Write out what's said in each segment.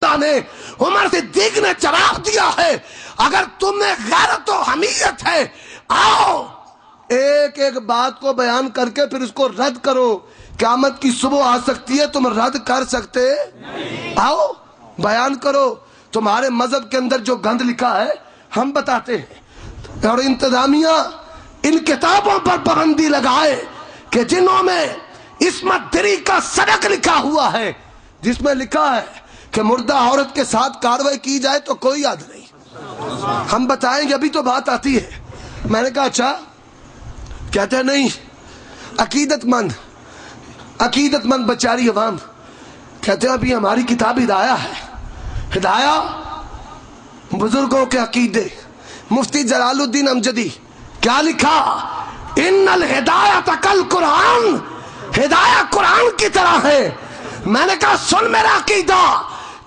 خدا نے عمر صدیق نے جواب دیا ہے اگر تم میں غیرت و حمیت ہے آؤ ایک ایک بات کو بیان کر کے پھر اس کو رد کرو. قیامت کی صبح آ سکتی ہے تم رد کر سکتے نہیں. آؤ بیان کرو. تمہارے مذہب کے اندر جو گند لکھا ہے ہم بتاتے ہیں اور انتظامیہ ان کتابوں پر پابندی لگائے کہ جنہوں میں عصمت دری کا صدق لکھا ہوا ہے جس میں لکھا ہے کہ مردہ عورت کے ساتھ کارروائی کی جائے تو کوئی یاد نہیں. ہم بتائیں گے ابھی تو بات آتی ہے. میں نے کہا اچھا کہتے ہیں نہیں عقیدت مند بچاری عوام کہتے ہیں ابھی ہماری کتاب ہدایہ ہے. ہدایہ بزرگوں کے عقیدے مفتی جلال الدین امجدی کیا لکھا ان الہدایۃ کالقرآن ہدایہ قرآن کی طرح ہے. میں نے کہا سن میرا عقیدہ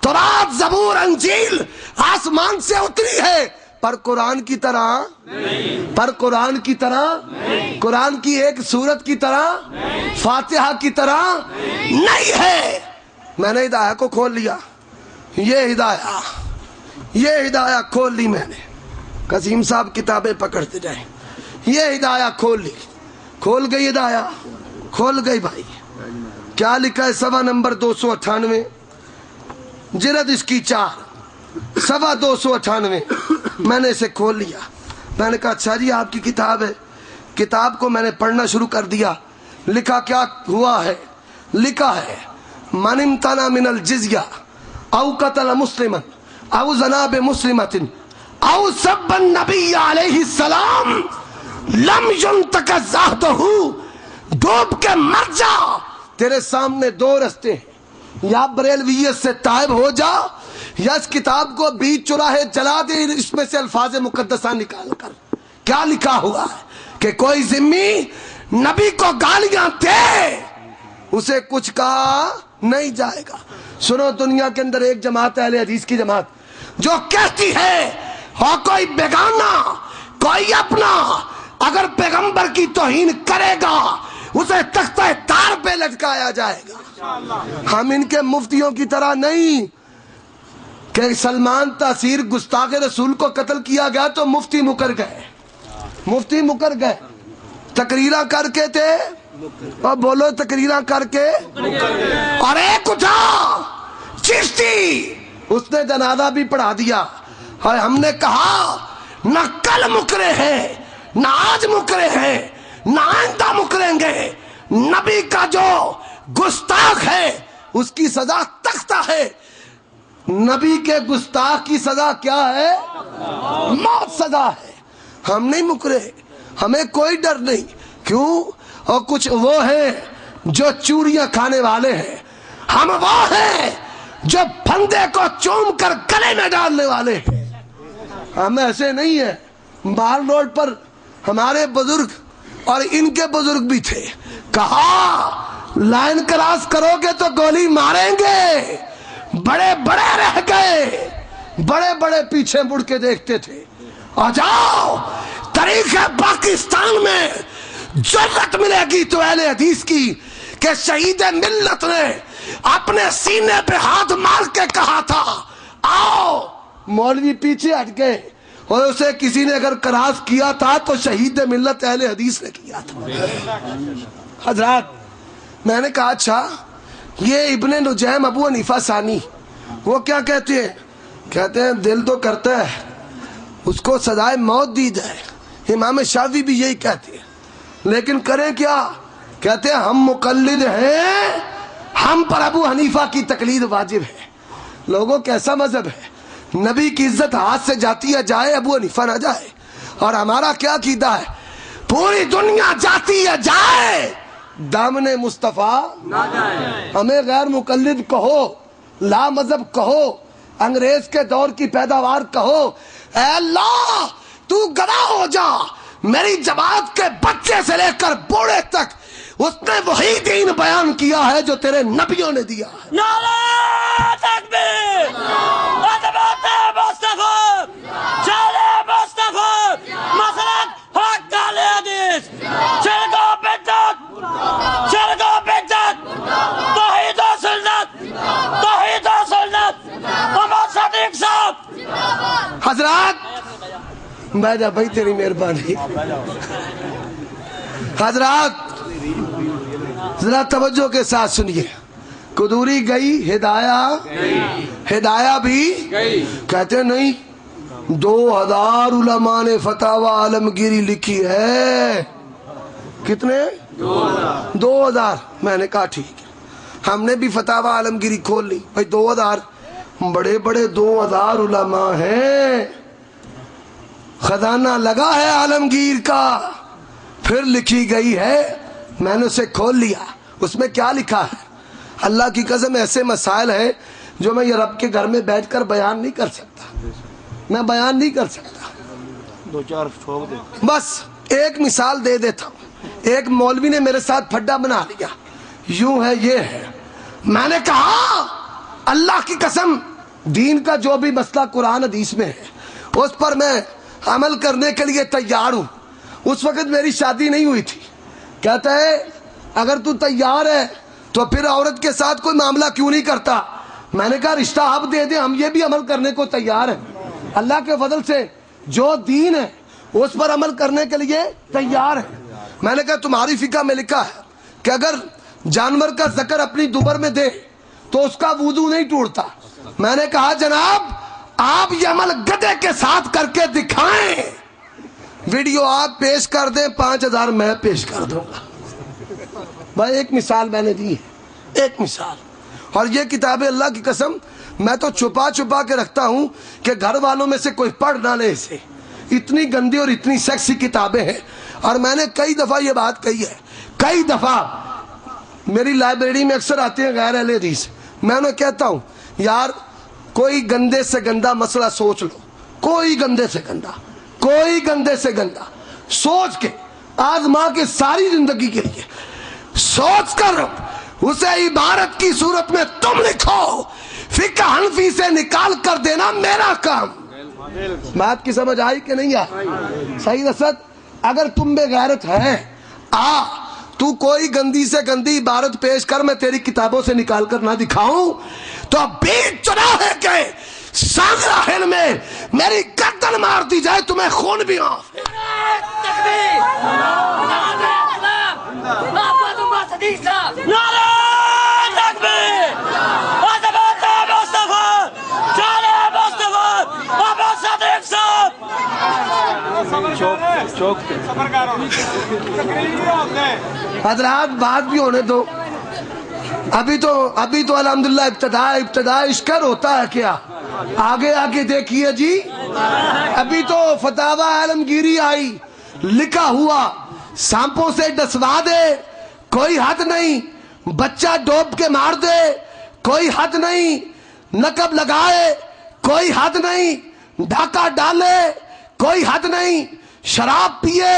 تورات زبور انجیل آسمان سے اتری ہے پر قرآن کی طرح نہیں. پر قرآن کی طرح نہیں. قرآن کی ایک سورت کی طرح نہیں. فاتحہ کی طرح نہیں ہے. میں نے ہدایہ کو کھول لیا. یہ ہدایہ کھول لی میں نے. قسیم صاحب کتابیں پکڑتے جائیں. یہ ہدایہ کھول گئی ہدایہ کھول گئی بھائی. کیا لکھا ہے صفحہ نمبر 298 جلد اس کی 4 صفحہ 298. میں نے اسے کھول لیا. میں نے کہا اچھا جی آپ کی کتاب ہے. کتاب کو میں نے پڑھنا شروع کر دیا. لکھا کیا ہوا ہے لکھا ہے من امتنع من الجزیہ او قتل مسلما او زنا بمسلمۃ او سب النبی علیہ السلام لم ينتقض عہدہ. ڈوب کے مر جا. تیرے سامنے دو رستے ہیں یا بریلویت سے تائب ہو جا یا اس کتاب کو بیچ چراہے جلا دے اس میں سے الفاظ مقدسہ نکال کر. کیا لکھا ہوا ہے کہ کوئی ذمی نبی کو گالیاں دے اسے کچھ کہا نہیں جائے گا. سنو دنیا کے اندر ایک جماعت ہے اہل حدیث کی جماعت جو کہتی ہے ہو کوئی بیگانہ کوئی اپنا اگر پیغمبر کی توہین کرے گا اسے تختہ تار پہ لٹکایا جائے گا. ہم ان کے مفتیوں کی طرح نہیں کہ سلمان تاثیر گستاخ رسول کو قتل کیا گیا تو مفتی مکر گئے. تقریرہ کر کے تھے اور بولو تقریرہ کر کے اور ایک اٹھا چشتی اس نے جنازہ بھی پڑھا دیا. اور ہم نے کہا نہ کل مکرے ہیں نہ آج مکرے ہیں نہ آئندہ مکریں گے. نبی کا جو گستاخ ہے اس کی سزا تختہ ہے. نبی کے گستاخ کی سزا کیا ہے موت سزا ہے. ہم نہیں مکرے ہمیں کوئی ڈر نہیں. کیوں اور کچھ وہ ہیں جو چوریاں کھانے والے ہیں. ہم وہ ہیں جو پھندے کو چوم کر گلے میں ڈالنے والے ہیں. ہم ایسے نہیں ہیں. مال روڈ پر ہمارے بزرگ اور ان کے بزرگ بھی تھے. کہا لائن کراس کرو گے تو گولی ماریں گے. بڑے بڑے رہ گئے بڑے بڑے پیچھے مڑ کے دیکھتے تھے. آ جاؤ تاریخ پاکستان میں جرأت ملے گی تو اہل حدیث کی کہ شہید ملت نے اپنے سینے پہ ہاتھ مار کے کہا تھا آؤ. مولوی پیچھے ہٹ گئے اور اسے کسی نے اگر کراس کیا تھا تو شہید ملت اہل حدیث نے کیا تھا. حضرات میں نے کہا اچھا یہ ابن نجیم ابو حنیفہ ثانی وہ کیا کہتے ہیں کہتے ہیں دل تو کرتا ہے اس کو سزائے موت دی جائے. امام شافعی بھی یہی کہتے ہیں لیکن کریں کیا. کہتے ہیں ہم مقلد ہیں ہم پر ابو حنیفہ کی تقلید واجب ہے. لوگوں کیسا مذہب ہے نبی کی عزت ہاتھ سے جاتی ہے جائے ابو حنیفہ نہ جائے. اور ہمارا کیا عقیدہ ہے پوری دنیا جاتی ہے جائے دامن مصطفیٰ نہ جائے. ہمیں غیر مقلد کہو لا مذہب کہو انگریز کے دور کی پیداوار کہو اے اللہ تو گواہ ہو جا میری جماعت کے بچے سے لے کر بوڑھے تک اس نے وہی دین بیان کیا ہے جو تیرے نبیوں نے دیا ہے. نعرہ تکبیر عظمت مصطفیٰ جان مصطفیٰ مسلک حق اہل حدیث چرگو بدعت توحید و سنت توحید و سنت حضرات بیٹھا بھائی تیری مہربانی. حضرات ذرا توجہ کے ساتھ سنیے. قدوری گئی ہدایہ بھی کہتے نہیں. 2000 علماء نے فتاوی عالمگیری لکھی ہے. کتنے؟ 2000. میں نے کہا ٹھیک ہے, ہم نے بھی فتاوی عالمگیری کھول لی. بھائی 2000 بڑے بڑے 2000 علماء ہیں, خزانہ لگا ہے عالمگیر کا. پھر لکھی گئی ہے, میں نے اسے کھول لیا. اس میں کیا لکھا ہے؟ اللہ کی قسم ایسے مسائل ہیں جو میں یہ رب کے گھر میں بیٹھ کر بیان نہیں کر سکتا. میں بیان نہیں کر سکتا. 2-4 ٹھوک دے. بس ایک مثال دے دیتا ہوں. ایک مولوی نے میرے ساتھ پھڈا بنا لیا, یوں ہے یہ ہے. میں نے کہا اللہ کی قسم دین کا جو بھی مسئلہ قرآن حدیث میں ہے اس پر میں عمل کرنے کے لیے تیار ہوں. اس وقت میری شادی نہیں ہوئی تھی. کہتا ہے اگر تو تیار ہے تو پھر عورت کے ساتھ کوئی معاملہ کیوں نہیں کرتا؟ میں نے کہا رشتہ آپ دے دیں, ہم یہ بھی عمل کرنے کو تیار ہیں. اللہ کے فضل سے جو دین ہے اس پر عمل کرنے کے لیے تیار ہے. میں نے کہا تمہاری فقہ میں لکھا ہے کہ اگر جانور کا ذکر اپنی دوبر میں دے تو اس کا وضو نہیں ٹوٹتا. میں نے کہا جناب آپ یہ عمل گدھے کے ساتھ کر کے دکھائیں, ویڈیو آپ پیش کر دیں, 5000 میں پیش کر دوں گا. بھائی ایک مثال میں نے دی ہے, ایک مثال. اور یہ کتابیں اللہ کی قسم میں تو چھپا چھپا کے رکھتا ہوں کہ گھر والوں میں سے کوئی پڑھ نہ لے اسے. اتنی گندی اور اتنی سیکسی کتابیں ہیں. اور میں نے کئی دفعہ یہ بات کہی ہے, کئی دفعہ میری لائبریری میں اکثر آتے ہیں غیر اہل حدیث. میں انہیں کہتا ہوں یار کوئی گندے سے گندا مسئلہ سوچ لو, کوئی گندے سے گندا, کوئی گندے سے گندا سوچ کے آزما کے ساری زندگی کے لیے سوچ کر اسے عبارت کی صورت میں تم لکھو. فقہ حنفی سے نکال کر دینا میرا کام. بات کی سمجھ آئی کہ نہیں آئی؟ صحیح اسد اگر تم بے غیرت ہے تو کوئی گندی سے گندی عبارت پیش کر, میں تیری کتابوں سے نکال کر نہ دکھاؤں تو بیچ چراہے کے ساغر میں میری گردن مار دی جائے تمہیں خون بھی آف ہے. حضرات بات بھی ہونے دو. ابھی تو الحمدللہ ابتدا اشکر ہوتا ہے کیا, آگے آگے دیکھیے جی. ابھی تو فتاوی عالمگیری آئی, لکھا ہوا سانپوں سے ڈسوا دے کوئی حد نہیں, بچہ ڈوب کے مار دے کوئی حد نہیں, نقب لگائے کوئی حد نہیں, ڈھاکہ ڈالے کوئی حد نہیں, شراب پیے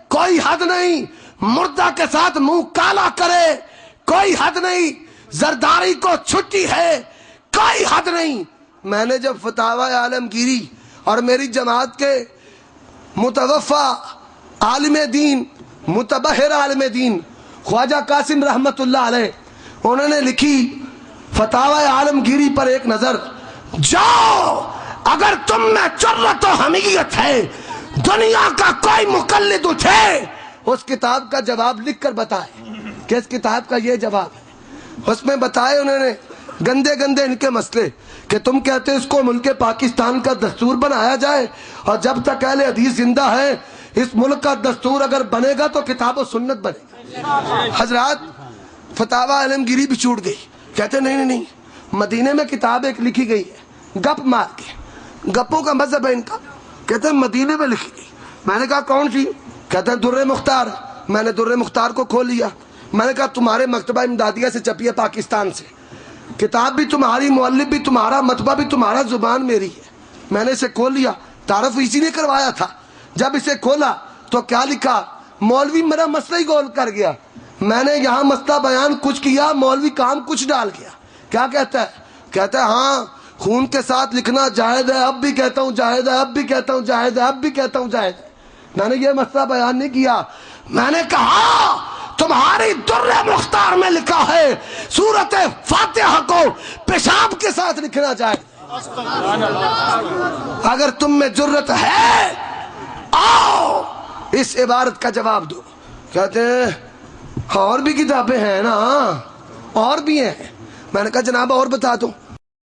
کوئی حد نہیں, مردہ کے ساتھ منہ کالا کرے کوئی حد نہیں, زرداری کو چھٹی ہے کوئی حد نہیں. میں نے جب فتاوی عالمگیری اور میری جماعت کے متوفا عالم دین, متبحر عالم دین خواجہ قاسم رحمت اللہ علیہ, انہوں نے لکھی فتاوی عالمگیری پر ایک نظر. جاؤ اگر تم میں جرأت و حمیت ہے دنیا کا کوئی مقلد اٹھے اس کتاب کا جواب لکھ کر بتائے کہ اس کتاب کا یہ جواب ہے. اس میں بتائے انہوں نے گندے گندے ان کے مسئلے کہ تم کہتے اس کو ملک پاکستان کا دستور بنایا جائے, اور جب تک اہل حدیث زندہ ہے اس ملک کا دستور اگر بنے گا تو کتاب و سنت بنے گا. حضرات فتاوی عالمگیری بھی چھوٹ گئی. کہتے نہیں, مدینے میں کتاب ایک لکھی گئی ہے گپ مار کے, گپوں کا مذہب ہے ان کا. کہتے ہیں مدینے میں لکھی گئی. میں نے کہا کون سی؟ کہتے ہیں در مختار. میں نے در مختار کو کھول لیا. میں نے کہا تمہارے مکتبہ امدادیہ سے چھپی ہے پاکستان سے, کتاب بھی تمہاری, مؤلف بھی تمہارا, مطبع بھی تمہارا, زبان میری ہے. میں نے اسے کھول لیا, تعارف اسی نے کروایا تھا. جب اسے کھولا تو کیا لکھا, مولوی میرا مسئلہ ہی گول کر گیا. میں نے یہاں مسئلہ بیان کچھ کیا, مولوی کام کچھ ڈال گیا. کیا کہتا ہے؟ کہتا ہے ہاں خون کے ساتھ لکھنا جائز ہے, اب بھی کہتا ہوں جائز ہے, اب بھی کہتا ہوں جائز ہے, اب بھی کہتا ہوں جائز ہے. میں نے یہ مسئلہ بیان نہیں کیا. میں نے کہا تمہاری در مختار میں لکھا ہے سورت فاتحہ کو پیشاب کے ساتھ لکھنا جائے. اگر تم میں جرت ہے آؤ اس عبارت کا جواب دو. کہتے ہیں اور بھی کتابیں ہیں نا, اور بھی ہیں. میں نے کہا جناب اور بتا دو.